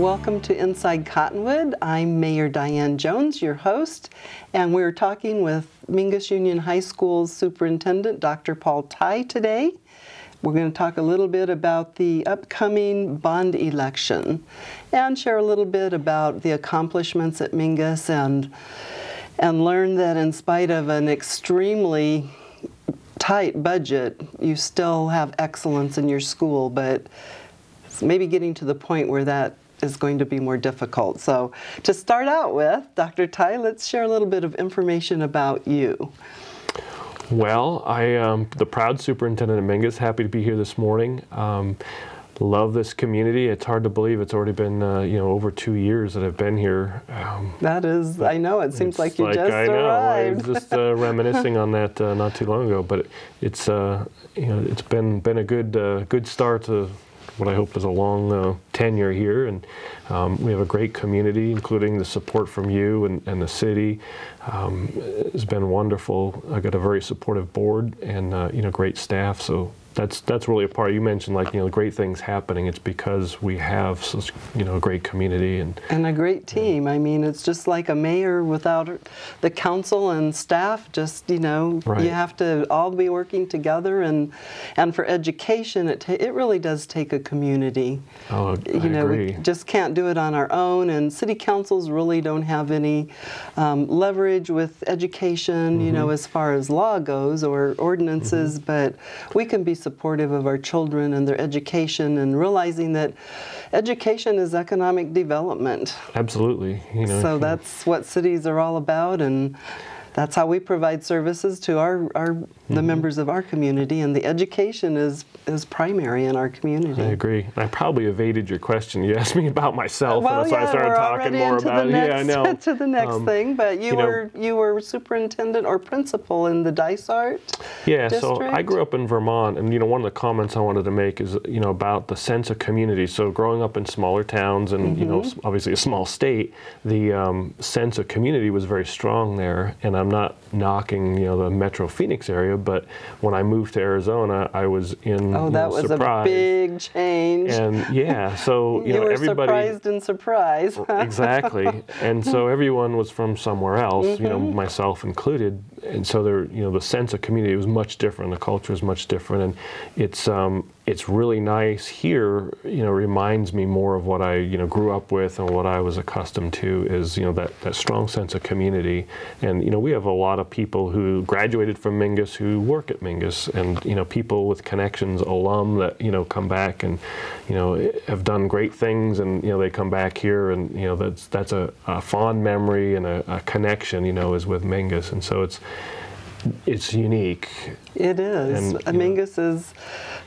Welcome to Inside Cottonwood. I'm Mayor Diane Jones, your host, and we're talking with Mingus Union High School's Superintendent, Dr. Paul Ty, today. We're going to talk a little bit about the upcoming bond election and share a little bit about the accomplishments at Mingus and learn that in spite of an extremely tight budget, you still have excellence in your school, but maybe getting to the point where that is going to be more difficult. So to start out with, Dr. Ty, let's share a little bit of information about you. Well, I am the proud superintendent of Mingus. Happy to be here this morning. Love this community. It's hard to believe it's already been over 2 years that I've been here. That is, I know, it seems like you just I know. arrived. I was just reminiscing on that not too long ago, but it's it's been a good start to what I hope is a long tenure here, and we have a great community, including the support from you and the city. It's been wonderful. I got a very supportive board and great staff. So that's really a part. You mentioned great things happening. It's because we have such a great community and a great team. I mean, it's just like a mayor without the council and staff. Just Right. You have to all be working together, and for education, it really does take a community. Oh, I agree. We just can't do it on our own, and city councils really don't have any leverage with education, as far as law goes or ordinances, but we can be supportive of our children and their education, and realizing that education is economic development. Absolutely. So that's what cities are all about, and that's how we provide services to the members of our community, and the education is primary in our community. I agree. I probably evaded your question. You asked me about myself, well, and so I started talking more about it. Yeah, I know. To the next thing, but you were superintendent or principal in the Dysart district? So I grew up in Vermont, and one of the comments I wanted to make is about the sense of community. So growing up in smaller towns and obviously a small state, the sense of community was very strong there. And I'm not knocking the Metro Phoenix area, but when I moved to Arizona, I was in that was surprise. A big change. And so you were everybody surprised and surprised. Exactly. And so everyone was from somewhere else, myself included. And so there, the sense of community was much different. The culture is much different, and it's really nice here. Reminds me more of what I grew up with and what I was accustomed to is that strong sense of community. And we have a lot of people who graduated from Mingus who work at Mingus, and people with connections, alum that come back and have done great things, and they come back here, and that's a fond memory and a connection is with Mingus, and so it's unique. It is. And, Mingus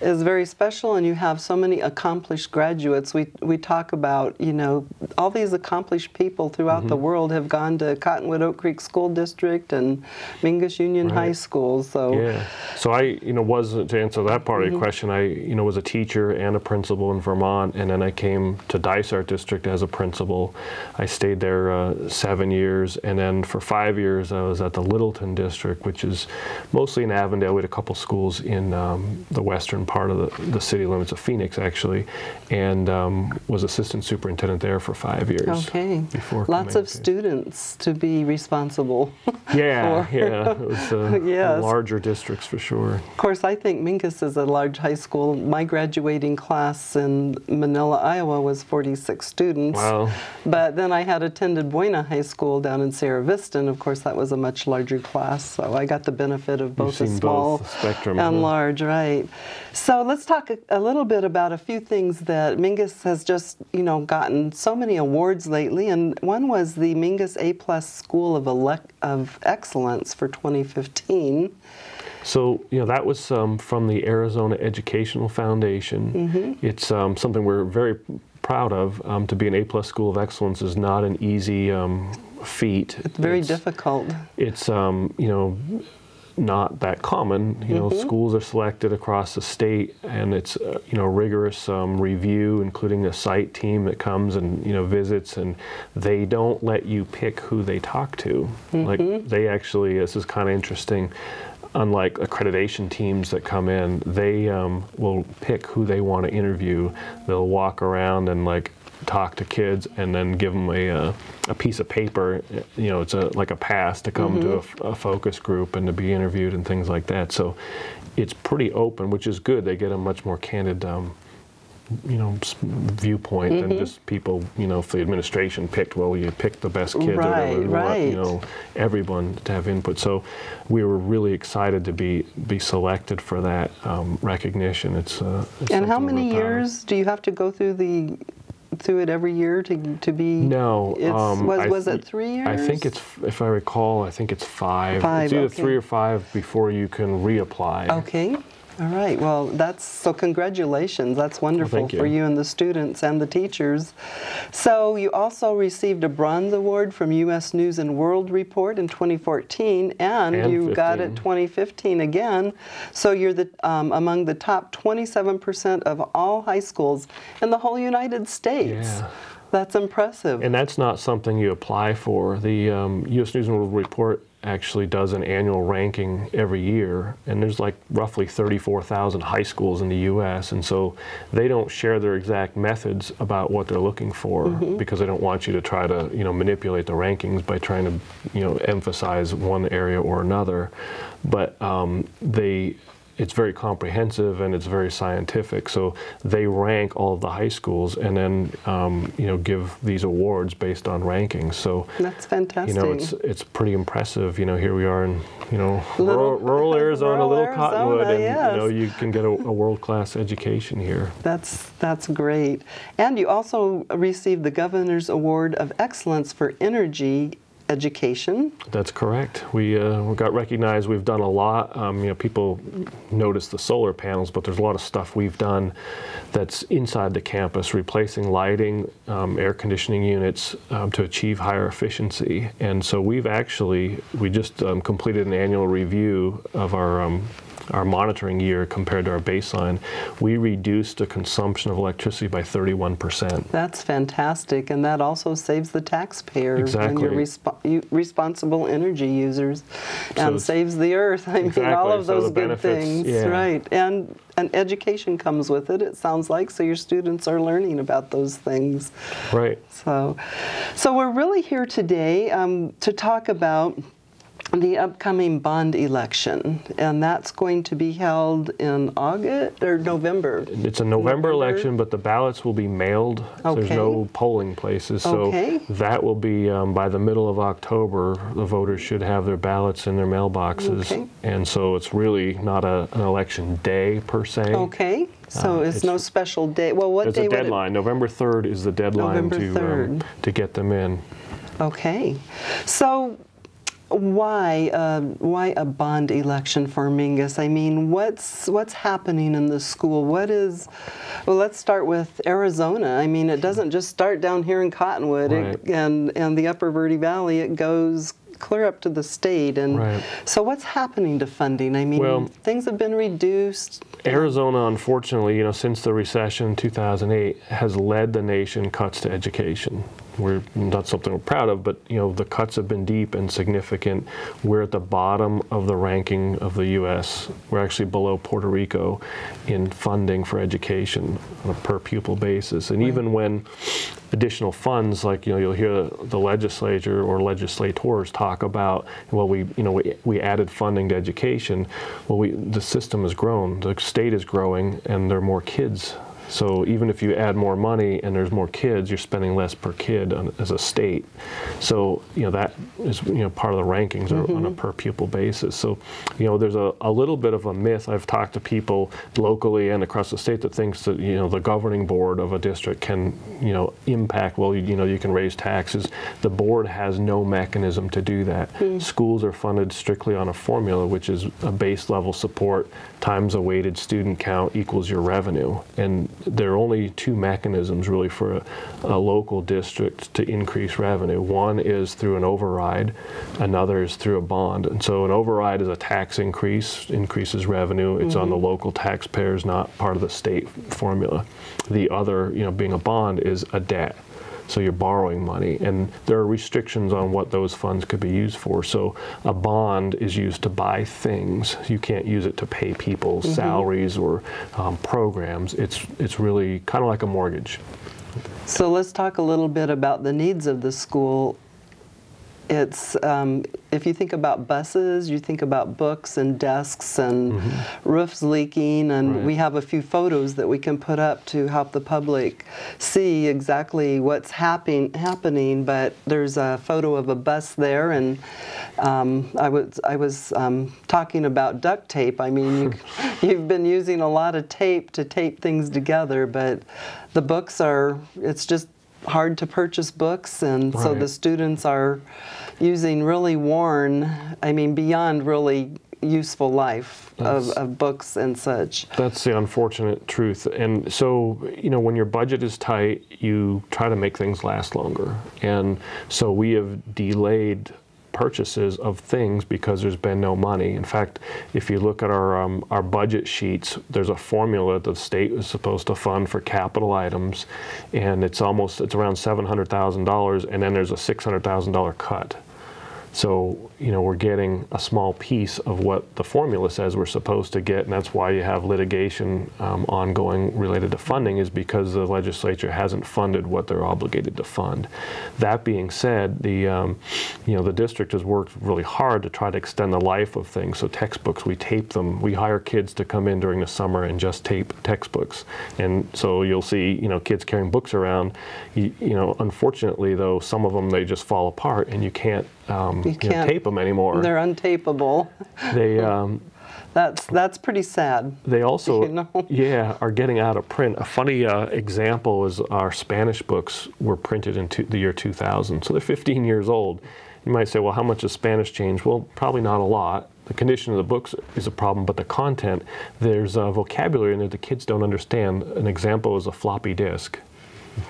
is very special, and you have so many accomplished graduates. We talk about, all these accomplished people throughout the world have gone to Cottonwood Oak Creek School District and Mingus Union High School. So So I, was, to answer that part of your question, I, was a teacher and a principal in Vermont, and then I came to Dysart District as a principal. I stayed there 7 years, and then for 5 years I was at the Littleton District, which is mostly in Avondale. We had a couple schools in the western part of the city limits of Phoenix, actually, and was assistant superintendent there for 5 years. Okay. Lots of students to be responsible for. It was larger districts for sure. Of course, I think Mingus is a large high school. My graduating class in Manila, Iowa was 46 students. Wow. But then I had attended Buena High School down in Sierra Vista, and of course that was a much larger class, so I got the benefit of both the small spectrum and large, right. So let's talk a little bit about a few things that Mingus has just, gotten so many awards lately, and one was the Mingus A+ School of Excellence for 2015. So, that was from the Arizona Educational Foundation. It's something we're very proud of. To be an A+ School of Excellence is not an easy feat. It's very difficult. It's, not that common. Schools are selected across the state, and it's rigorous review, including a site team that comes and visits, and they don't let you pick who they talk to. Like they actually, this is kind of interesting. Unlike accreditation teams that come in, they will pick who they want to interview. They'll walk around and talk to kids and then give them a piece of paper. You know, it's like a pass to come to a focus group and to be interviewed and things like that. So it's pretty open, which is good. They get a much more candid viewpoint than just people, if the administration picked, well, you picked the best kids, or whatever. We want, everyone to have input. So we were really excited to be selected for that recognition. It's and how many years do you have to go through it every year to be? No. Was it 3 years? I think it's, if I recall, I think it's 5. It's either 3 or 5 before you can reapply. Okay. All right. Well, so congratulations. That's wonderful Thank you. for you and the students and the teachers. So you also received a bronze award from U.S. News and World Report in 2014, and you got it 2015 again. So you're among the top 27% of all high schools in the whole United States. Yeah. That's impressive. And that's not something you apply for. The U.S. News and World Report actually does an annual ranking every year, and there's like roughly 34,000 high schools in the U.S., and so they don't share their exact methods about what they're looking for because they don't want you to try to manipulate the rankings by trying to emphasize one area or another. But it's very comprehensive and it's very scientific. So they rank all of the high schools and then give these awards based on rankings. So that's fantastic. It's pretty impressive. Here we are in rural Arizona, little Cottonwood, and yes. You can get a world-class education here. That's great. And you also received the Governor's Award of Excellence for Energy Education. That's correct. We got recognized. We've done a lot. People notice the solar panels, but there's a lot of stuff we've done that's inside the campus, replacing lighting, air conditioning units to achieve higher efficiency. And so we just completed an annual review of our monitoring year compared to our baseline. We reduced the consumption of electricity by 31%. That's fantastic, and that also saves the taxpayer Exactly. when you're responsible energy users, and saves the earth. I mean, all of those good things, right? And education comes with it. It sounds like, so your students are learning about those things. Right. So we're really here today to talk about the upcoming bond election, and that's going to be held in August or November. It's a November election, but the ballots will be mailed. So there's no polling places. So that will be by the middle of October. The voters should have their ballots in their mailboxes. And so it's really not an election day per se. Okay. So it's no special day. Well, what day? There's a deadline. November 3rd is the deadline to get them in. Okay. So why a bond election for Mingus? I mean, what's happening in the school? Well, let's start with Arizona. I mean, it doesn't just start down here in Cottonwood and the Upper Verde Valley. It goes clear up to the state. And so what's happening to funding? I mean, things have been reduced. Arizona, unfortunately, since the recession in 2008, has led the nation cuts to education. We're not something we're proud of, but the cuts have been deep and significant. We're at the bottom of the ranking of the U.S. We're actually below Puerto Rico in funding for education on a per pupil basis. And even when additional funds, like you'll hear the legislature or legislators talk about, well, we added funding to education. Well, the system has grown, the state is growing, and there are more kids. So even if you add more money and there's more kids, you're spending less per kid as a state. So that is part of the rankings are on a per pupil basis. So there's a little bit of a myth. I've talked to people locally and across the state that thinks that the governing board of a district can impact. Well, you can raise taxes. The board has no mechanism to do that. Schools are funded strictly on a formula, which is a base level support times a weighted student count equals your revenue. And there are only two mechanisms really for a local district to increase revenue. One is through an override, another is through a bond. And so an override is a tax increases revenue. It's on the local taxpayers, not part of the state formula. The other, being a bond, is a debt. So you're borrowing money, and there are restrictions on what those funds could be used for. So a bond is used to buy things. You can't use it to pay people's salaries or programs. It's really kind of like a mortgage. So let's talk a little bit about the needs of the school. It's, if you think about buses, you think about books and desks and roofs leaking, and we have a few photos that we can put up to help the public see exactly what's happening, but there's a photo of a bus there, and I was talking about duct tape. I mean, you've been using a lot of tape to tape things together, but the books it's just hard to purchase books, and so the students are using really worn, I mean, beyond really useful life of books and such. That's the unfortunate truth. And so, you know, when your budget is tight, you try to make things last longer. And so we have delayed purchases of things because there's been no money. In fact, if you look at our budget sheets, there's a formula that the state is supposed to fund for capital items, and it's around $700,000, and then there's a $600,000 cut. So, you know, we're getting a small piece of what the formula says we're supposed to get, and that's why you have litigation ongoing related to funding, is because the legislature hasn't funded what they're obligated to fund. That being said, the district has worked really hard to try to extend the life of things. So textbooks, we tape them. We hire kids to come in during the summer and just tape textbooks. And so you'll see, you know, kids carrying books around. You know, unfortunately, though, some of them, they just fall apart, and you can't tape them anymore. They're untapable. They that's pretty sad. They also, you know? are getting out of print. A funny example is our Spanish books were printed in the year 2000, so they're 15 years old. You might say, well, how much has Spanish changed? Well, probably not a lot. The condition of the books is a problem, but the content, there's a vocabulary in there the kids don't understand. An example is a floppy disk.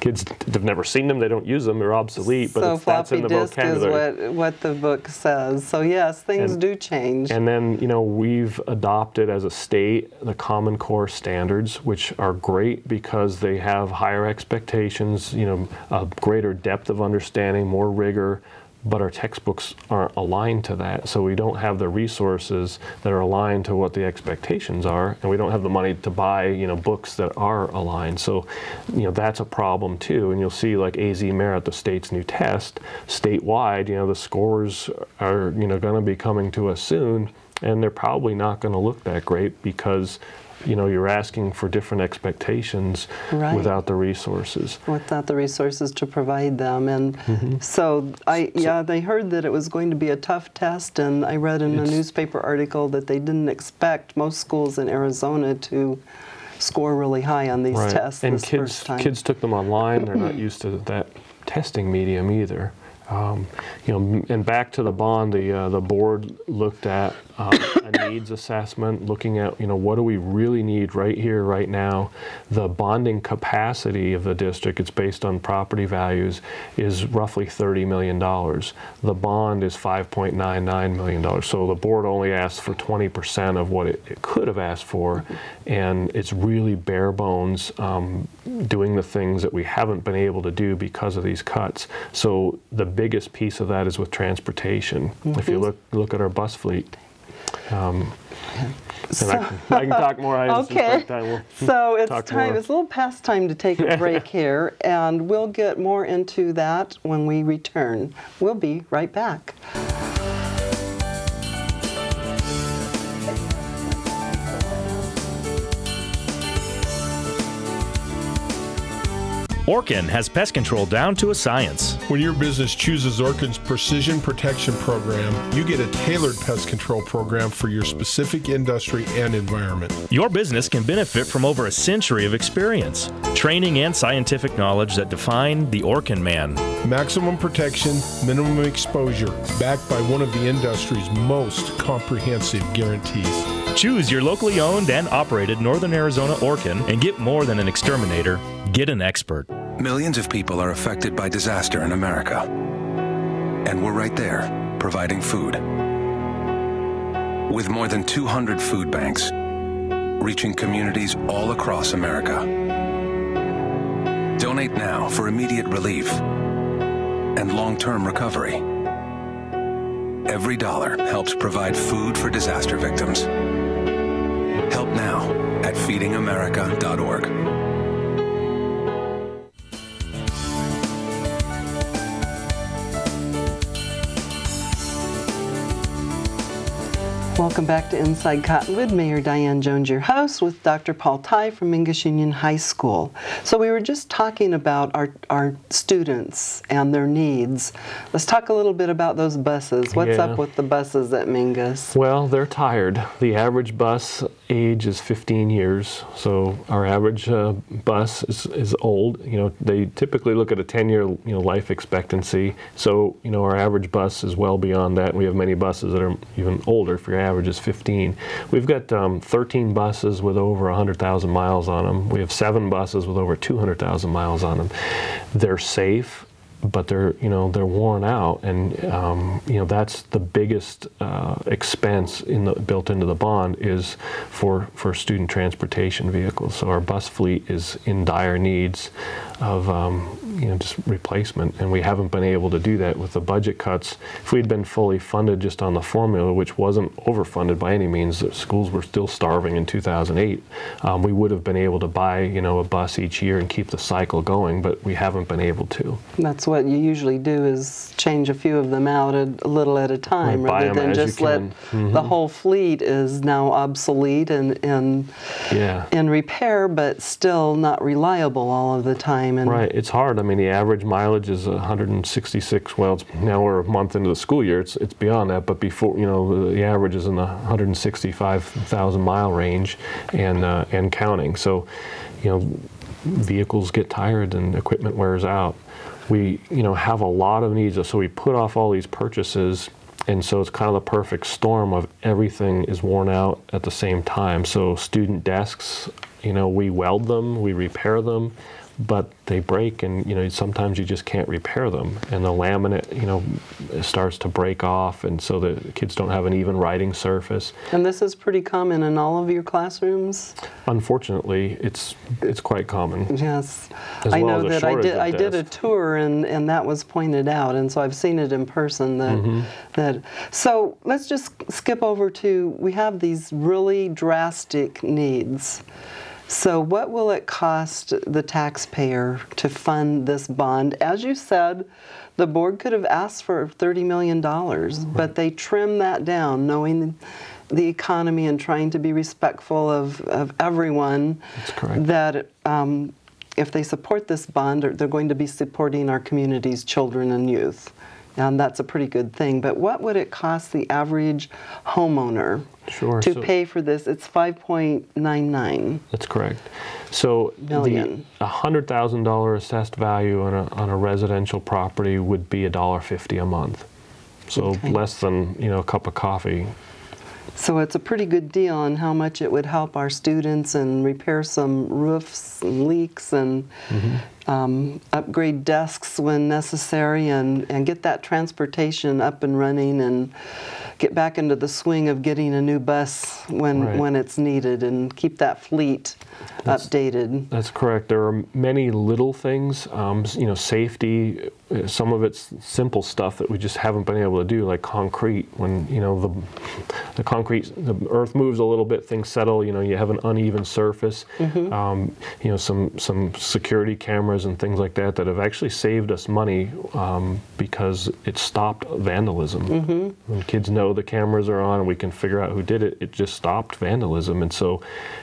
Kids have never seen them, they don't use them, they're obsolete, but that's in the vocabulary. So floppy disk is what the book says. So yes, things do change. And then, you know, we've adopted as a state the Common Core standards, which are great because they have higher expectations, you know, a greater depth of understanding, more rigor, but our textbooks aren't aligned to that. So we don't have the resources that are aligned to what the expectations are, and we don't have the money to buy, you know, books that are aligned. So, you know, that's a problem too. And you'll see, like AZ Merit, the state's new test, statewide, you know, the scores are, you know, going to be coming to us soon, and they're probably not going to look that great because, you know, you're asking for different expectations without the resources. Without the resources to provide them. And so they heard that it was going to be a tough test, and I read in a newspaper article that they didn't expect most schools in Arizona to score really high on these tests and this first time. Kids took them online. They're not used to that testing medium either. You know, and back to the bond, the board looked at a needs assessment, looking at, you know, what do we really need right here, right now. The bonding capacity of the district, it's based on property values, is roughly $30 million. The bond is $5.99 million. So the board only asked for 20% of what it could have asked for, and it's really bare bones doing the things that we haven't been able to do because of these cuts. So the biggest piece of that is with transportation. If you look at our bus fleet. I can talk more. Okay. So it's time. It's a little past time to take a break here, and we'll get more into that when we return. We'll be right back. Orkin has pest control down to a science. When your business chooses Orkin's Precision Protection Program, you get a tailored pest control program for your specific industry and environment. Your business can benefit from over a century of experience, training, and scientific knowledge that define the Orkin man. Maximum protection, minimum exposure, backed by one of the industry's most comprehensive guarantees. Choose your locally owned and operated Northern Arizona Orkin and get more than an exterminator. Get an expert. Millions of people are affected by disaster in America. And we're right there, providing food. With more than 200 food banks, reaching communities all across America. Donate now for immediate relief and long-term recovery. Every dollar helps provide food for disaster victims. Help now at feedingamerica.org. Welcome back to Inside Cottonwood. Mayor Diane Jones, your host, with Dr. Paul Tighe from Mingus Union High School. So we were just talking about our students and their needs. Let's talk a little bit about those buses. What's up with the buses at Mingus? Well, they're tired. The average bus age is 15 years, so our average bus is old. They typically look at a 10-year life expectancy. So our average bus is well beyond that. And we have many buses that are even older. If your average is 15, we've got 13 buses with over 100,000 miles on them. We have 7 buses with over 200,000 miles on them. They're safe, but they're worn out, and that's the biggest expense built into the bond is for student transportation vehicles. So our bus fleet is in dire needs of just replacement, and we haven't been able to do that with the budget cuts. If we'd been fully funded just on the formula, which wasn't overfunded by any means, the schools were still starving in 2008, we would have been able to buy a bus each year and keep the cycle going, but we haven't been able to. That's what you usually do, is change a few of them out a little at a time, rather than just let the whole fleet is now obsolete and in repair, but still not reliable all of the time. And right, it's hard. I mean, the average mileage is 166. Well, now we're a month into the school year. It's beyond that, but before, the average is in the 165,000 mile range and counting. So, vehicles get tired and equipment wears out. We, have a lot of needs, so we put off all these purchases, and so it's kind of the perfect storm of everything is worn out at the same time. So student desks, we weld them, we repair them, but they break, and sometimes you just can't repair them, and the laminate starts to break off, and so the kids don't have an even writing surface. And this is pretty common in all of your classrooms? Unfortunately, it's quite common. Yes, I know that I did a tour, and that was pointed out, and so I've seen it in person. So let's just skip over to, we have these really drastic needs. So what will it cost the taxpayer to fund this bond? As you said, the board could have asked for $30 million, but they trimmed that down, knowing the economy and trying to be respectful of everyone. That's correct. That if they support this bond, they're going to be supporting our community's children and youth. And that's a pretty good thing. But what would it cost the average homeowner to pay for this? It's $5.99. That's correct. So million. The $100,000 assessed value on a residential property would be $1.50 a month. So less than a cup of coffee. So it's a pretty good deal on how much it would help our students and repair some roofs and leaks and upgrade desks when necessary, and get that transportation up and running and get back into the swing of getting a new bus when it's needed, and keep that fleet updated. That's correct. There are many little things, safety. Some of it's simple stuff that we just haven't been able to do, like concrete. When the earth moves a little bit, things settle. You have an uneven surface. Some security cameras and things like that have actually saved us money because it stopped vandalism. When kids know the cameras are on and we can figure out who did it, it just stopped vandalism. And so,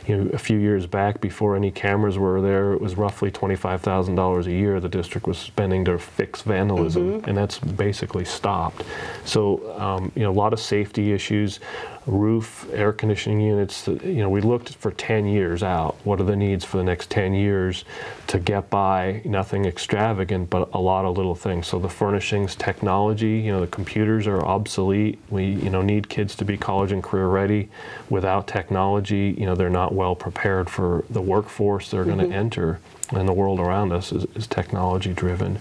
a few years back, before any cameras were there, it was roughly $25,000 a year the district was spending to fix vandalism, and that's basically stopped. So, a lot of safety issues. Roof, air conditioning units, we looked for 10 years out. What are the needs for the next 10 years to get by? Nothing extravagant, but a lot of little things. So the furnishings, technology, the computers are obsolete. We, need kids to be college and career ready. Without technology, they're not well prepared for the workforce they're going to enter, and the world around us is technology driven.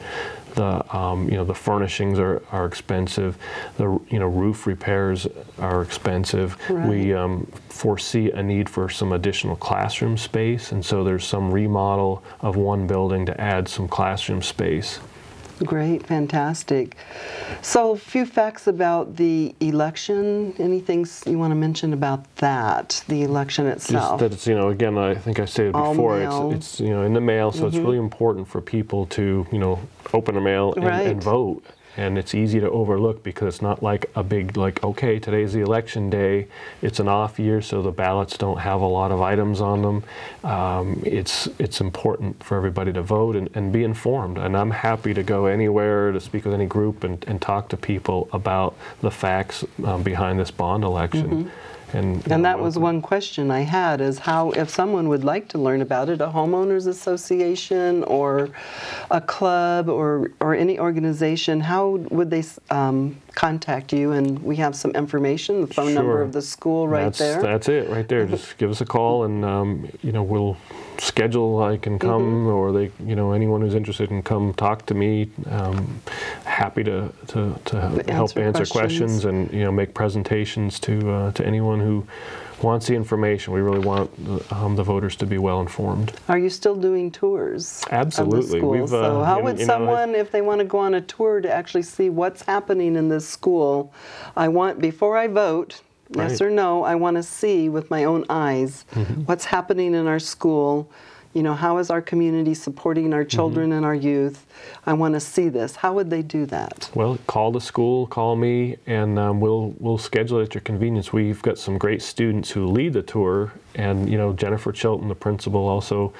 The furnishings are expensive. The roof repairs are expensive. Right. We foresee a need for some additional classroom space, and so there's some remodel of one building to add some classroom space. Great, fantastic. So a few facts about the election. Anything you want to mention about that, the election itself? Just that it's, again, I think I stated before, it's in the mail, so it's really important for people to, open a mail and vote. and it's easy to overlook because it's not like a big, like, okay, today's the election day, it's an off year, so the ballots don't have a lot of items on them. It's important for everybody to vote and be informed, and I'm happy to go anywhere to speak with any group and talk to people about the facts behind this bond election. And that was one question I had, is how, if someone would like to learn about it, a homeowners association or a club or any organization, how would they contact you? And we have some information, the phone number of the school there. That's it right there. Just give us a call, and we'll schedule. I can come, or they, anyone who's interested can come talk to me. Happy to help answer questions and make presentations to anyone who wants the information. We really want the voters to be well informed. Are you still doing tours? Absolutely. Of the school? So how would someone, if they want to go on a tour to actually see what's happening in this school, before I vote, yes or no, I want to see with my own eyes what's happening in our school. How is our community supporting our children and our youth? I want to see this. How would they do that? Well, call the school, call me, and we'll schedule it at your convenience. We've got some great students who lead the tour, and Jennifer Chilton, the principal, also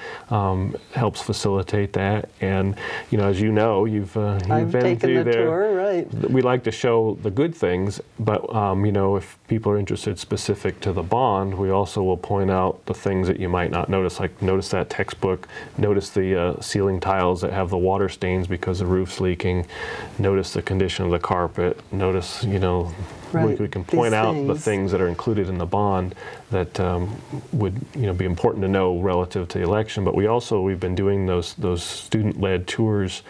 helps facilitate that. And as you know, you've been through there. Tour, right? We like to show the good things, but if people are interested specific to the bond, we also will point out the things that you might not notice, like notice that textbook, notice the ceiling tiles that have the water stains because the roof's leaking, notice the condition of the carpet, notice, we can point out the things that are included in the bond that would be important to know relative to the election. But we've been doing those student-led tours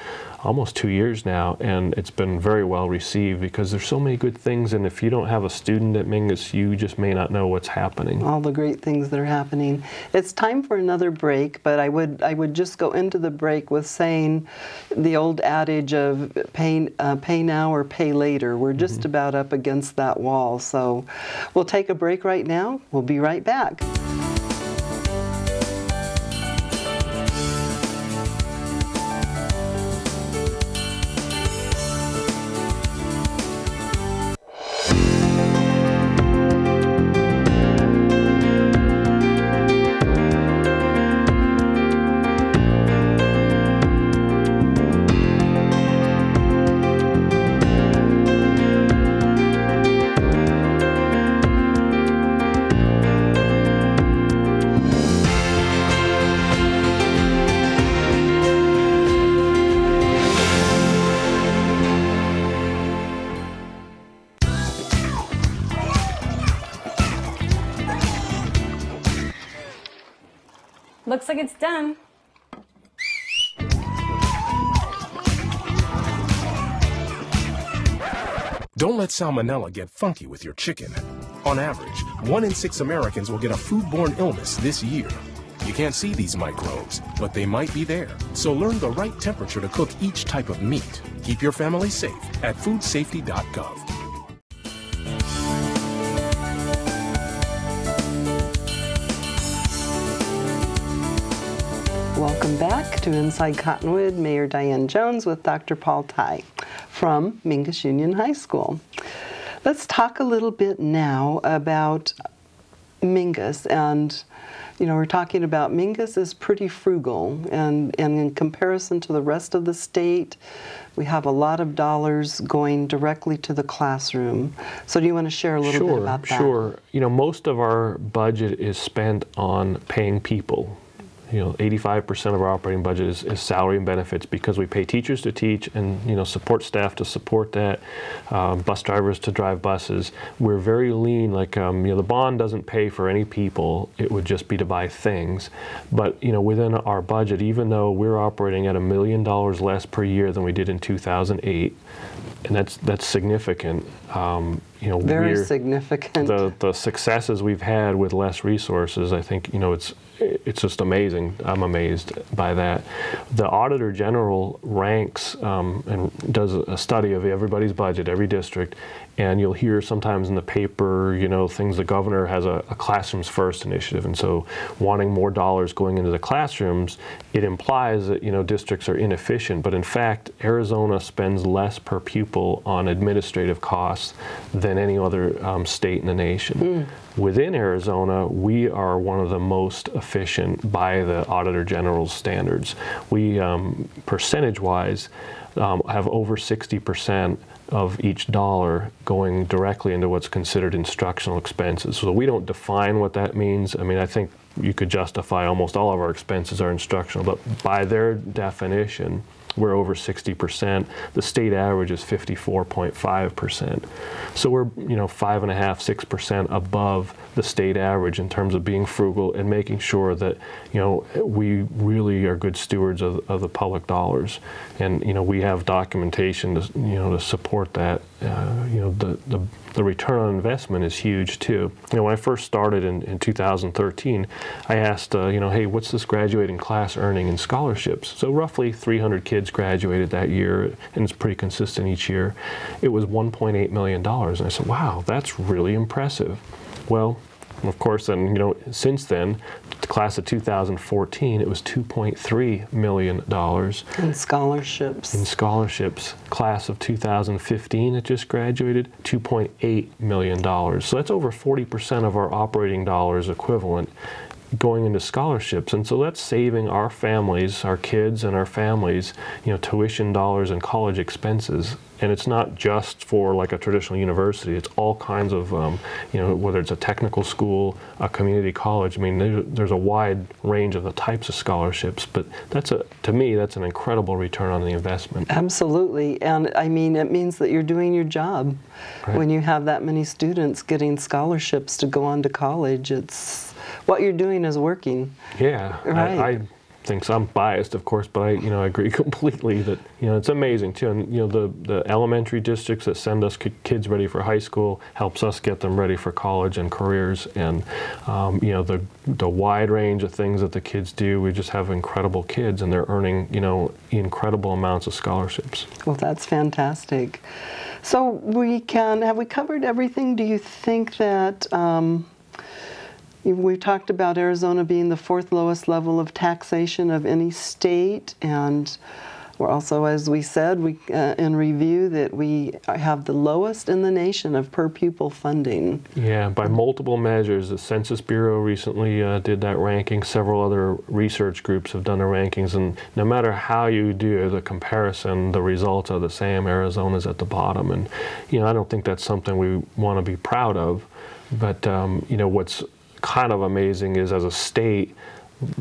almost 2 years now, and it's been very well received because there's so many good things, and if you don't have a student at Mingus, you just may not know what's happening. All the great things that are happening. It's time for another break, but I would just go into the break with saying the old adage of pay now or pay later. We're just about up against that wall, so we'll take a break right now. We'll be right back. Looks like it's done. Don't let salmonella get funky with your chicken. On average, 1 in 6 Americans will get a foodborne illness this year. You can't see these microbes, but they might be there. So learn the right temperature to cook each type of meat. Keep your family safe at foodsafety.gov. Welcome back to Inside Cottonwood. Mayor Diane Jones with Dr. Paul Tye from Mingus Union High School. Let's talk a little bit now about Mingus. And we're talking about Mingus is pretty frugal, and in comparison to the rest of the state, we have a lot of dollars going directly to the classroom. So do you want to share a little bit about that? Sure. Most of our budget is spent on paying people. 85% of our operating budget is salary and benefits because we pay teachers to teach and, support staff to support that, bus drivers to drive buses. We're very lean, the bond doesn't pay for any people, it would just be to buy things. But, within our budget, even though we're operating at $1 million less per year than we did in 2008, and that's significant. Very significant. The successes we've had with less resources, I think, it's just amazing. I'm amazed by that. The Auditor General ranks and does a study of everybody's budget, every district, and you'll hear sometimes in the paper, things. The governor has a classrooms first initiative, and so wanting more dollars going into the classrooms, it implies that districts are inefficient. But in fact, Arizona spends less per pupil on administrative costs than any other state in the nation. Within Arizona, we are one of the most efficient by the Auditor General's standards. We, percentage-wise, have over 60% of each dollar going directly into what's considered instructional expenses. So we don't define what that means. I mean, I think you could justify almost all of our expenses are instructional, but by their definition, we're over 60%. The state average is 54.5%. So we're 5.5%, 6% above the state average in terms of being frugal and making sure that we really are good stewards of the public dollars. And we have documentation to support that. The return on investment is huge too. When I first started in 2013, I asked, hey, what's this graduating class earning in scholarships? So roughly 300 kids graduated that year, and it's pretty consistent each year. It was $1.8 million, and I said, wow, that's really impressive. Well, of course, then, since then, the class of 2014, it was $2.3 million. In scholarships. In scholarships. Class of 2015, it just graduated, $2.8 million. So that's over 40% of our operating dollars equivalent going into scholarships. And so that's saving our families, our kids and our families, tuition dollars and college expenses. And it's not just for like a traditional university. It's all kinds of, whether it's a technical school, a community college. I mean, there's a wide range of the types of scholarships. But to me, that's an incredible return on the investment. Absolutely. And I mean, it means that you're doing your job. Right. When you have that many students getting scholarships to go on to college, what you're doing is working. Yeah. Right. I think so. I'm biased, of course, but I agree completely that it's amazing too. And the elementary districts that send us kids ready for high school helps us get them ready for college and careers. And the wide range of things that the kids do, we just have incredible kids, and they're earning incredible amounts of scholarships. Well, that's fantastic. So have we covered everything? Do you think that? We talked about Arizona being the 4th lowest level of taxation of any state, and we're also, as we said, in review, that we have the lowest in the nation of per pupil funding. Yeah, by multiple measures. The Census Bureau recently did that ranking. Several other research groups have done the rankings, and no matter how you do the comparison, the results are the same. Arizona's at the bottom, and I don't think that's something we want to be proud of. But what's kind of amazing is, as a state,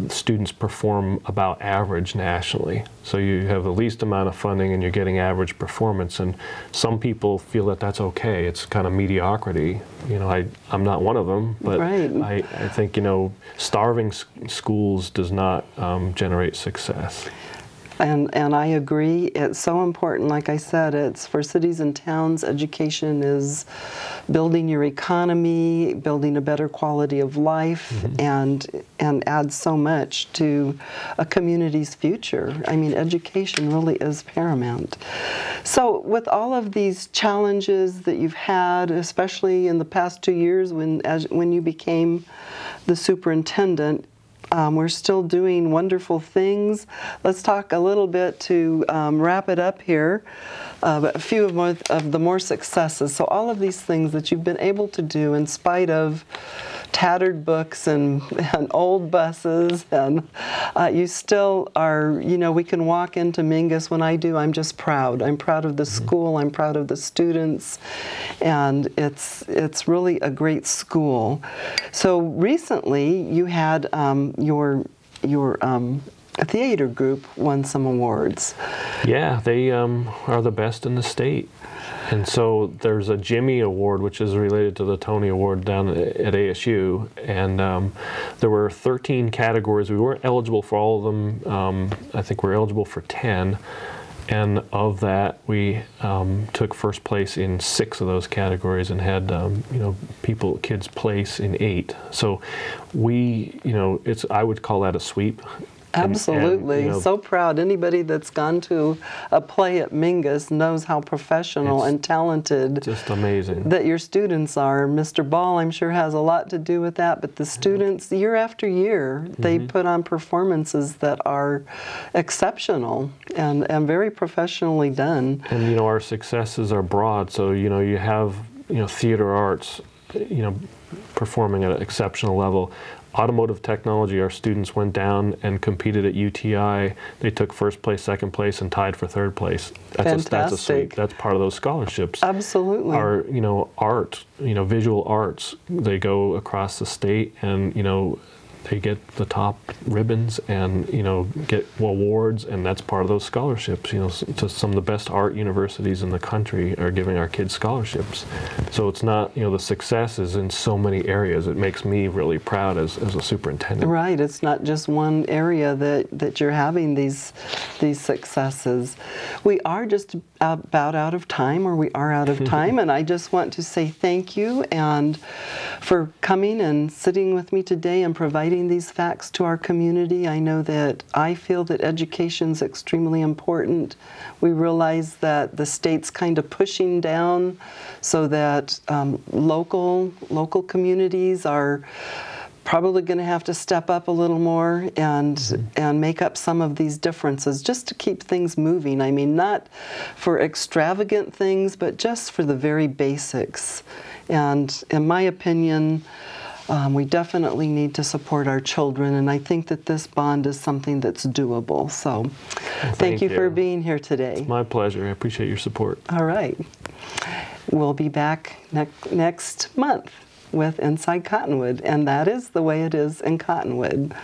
students perform about average nationally. So you have the least amount of funding and you're getting average performance, and some people feel that that's okay. It's kind of mediocrity. I'm not one of them, but right. I think starving schools does not generate success. And I agree. It's so important. Like I said, it's for cities and towns. Education is building your economy, building a better quality of life, mm-hmm. and adds so much to a community's future. I mean, education really is paramount. So with all of these challenges that you've had, especially in the past 2 years when you became the superintendent, we're still doing wonderful things. Let's talk a little bit to wrap it up here, a few of the more successes. So all of these things that you've been able to do in spite of tattered books and old buses, and you still are, we can walk into Mingus. When I do, I'm just proud. I'm proud of the school, I'm proud of the students, and it's really a great school. So recently you had your theater group won some awards. Yeah, they are the best in the state. And so there's a Jimmy Award, which is related to the Tony Award down at ASU, and there were 13 categories. We weren't eligible for all of them. I think we're eligible for 10. And of that, we took first place in 6 of those categories and had kids place in 8. So we, I would call that a sweep. Absolutely. And, so proud. Anybody that's gone to a play at Mingus knows how professional and talented just amazing that your students are. Mr. Ball, I'm sure, has a lot to do with that, but the students, year after year, they put on performances that are exceptional and very professionally done. And, our successes are broad. So, you have, theater arts, performing at an exceptional level. Automotive technology, our students went down and competed at UTI. They took first place, second place, and tied for third place. That's a sweep. That's part of those scholarships. Absolutely. Our, art, visual arts, they go across the state and, they get the top ribbons and, get awards, and that's part of those scholarships. To some of the best art universities in the country are giving our kids scholarships. So it's not, the success is in so many areas. It makes me really proud as a superintendent. Right. It's not just one area that you're having these successes. We are just about out of time, or we are out of time, and I just want to say thank you and for coming and sitting with me today and providing these facts to our community. I feel that education is extremely important. We realize that the state's kind of pushing down so that local communities are probably going to have to step up a little more and make up some of these differences just to keep things moving. I mean, not for extravagant things, but just for the very basics. And in my opinion, we definitely need to support our children, and I think that this bond is something that's doable. So thank you for being here today. It's my pleasure. I appreciate your support. All right. We'll be back next month with Inside Cottonwood, and that is the way it is in Cottonwood.